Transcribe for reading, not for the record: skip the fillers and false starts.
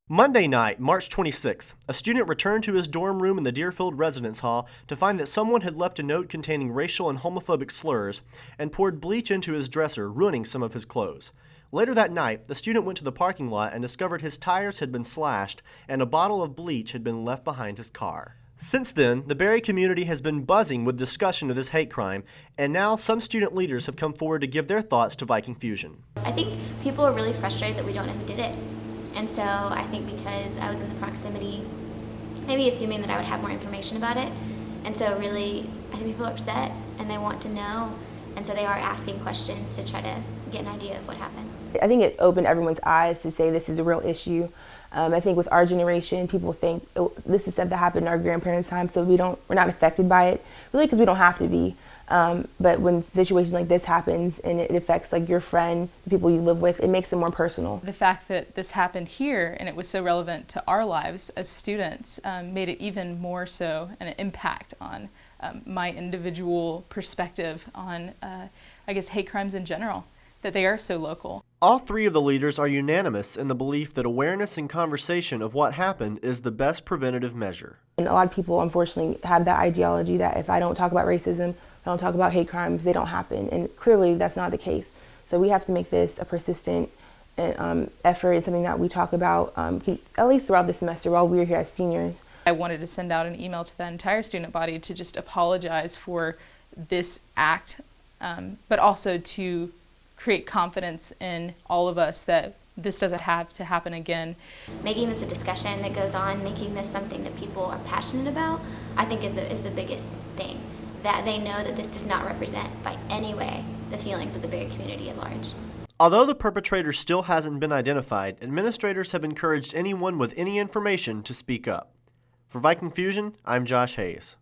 Monday night, March 26th, a student returned to his dorm room in the Deerfield Residence Hall to find that someone had left a note containing racial and homophobic slurs and poured bleach into his dresser, ruining some of his clothes. Later that night, the student went to the parking lot and discovered his tires had been slashed and a bottle of bleach had been left behind his car. Since then, the Barry community has been buzzing with discussion of this hate crime, and now some student leaders have come forward to give their thoughts to Viking Fusion. I think people are really frustrated that we don't know who did it. And so I think because I was in the proximity, maybe assuming that I would have more information about it. And so really, I think people are upset and they want to know. And so they are asking questions to try to get an idea of what happened. I think it opened everyone's eyes to say this is a real issue. I think with our generation, people think this is stuff that happened in our grandparents' time, so we're not affected by it, really, because we don't have to be. But when situations like this happens and it affects like your friend, the people you live with, it makes it more personal. The fact that this happened here and it was so relevant to our lives as students made it even more so an impact on my individual perspective on, I guess, hate crimes in general, that they are so local. All three of the leaders are unanimous in the belief that awareness and conversation of what happened is the best preventative measure. And a lot of people, unfortunately, have that ideology that if I don't talk about racism, if I don't talk about hate crimes, they don't happen. And clearly, that's not the case. So we have to make this a persistent effort. It's something that we talk about at least throughout the semester while we're here as seniors. I wanted to send out an email to the entire student body to just apologize for this act, but also to create confidence in all of us that this doesn't have to happen again. Making this a discussion that goes on, making this something that people are passionate about, I think is the biggest thing. That they know that this does not represent by any way the feelings of the Barry community at large. Although the perpetrator still hasn't been identified, administrators have encouraged anyone with any information to speak up. For Viking Fusion, I'm Josh Hayes.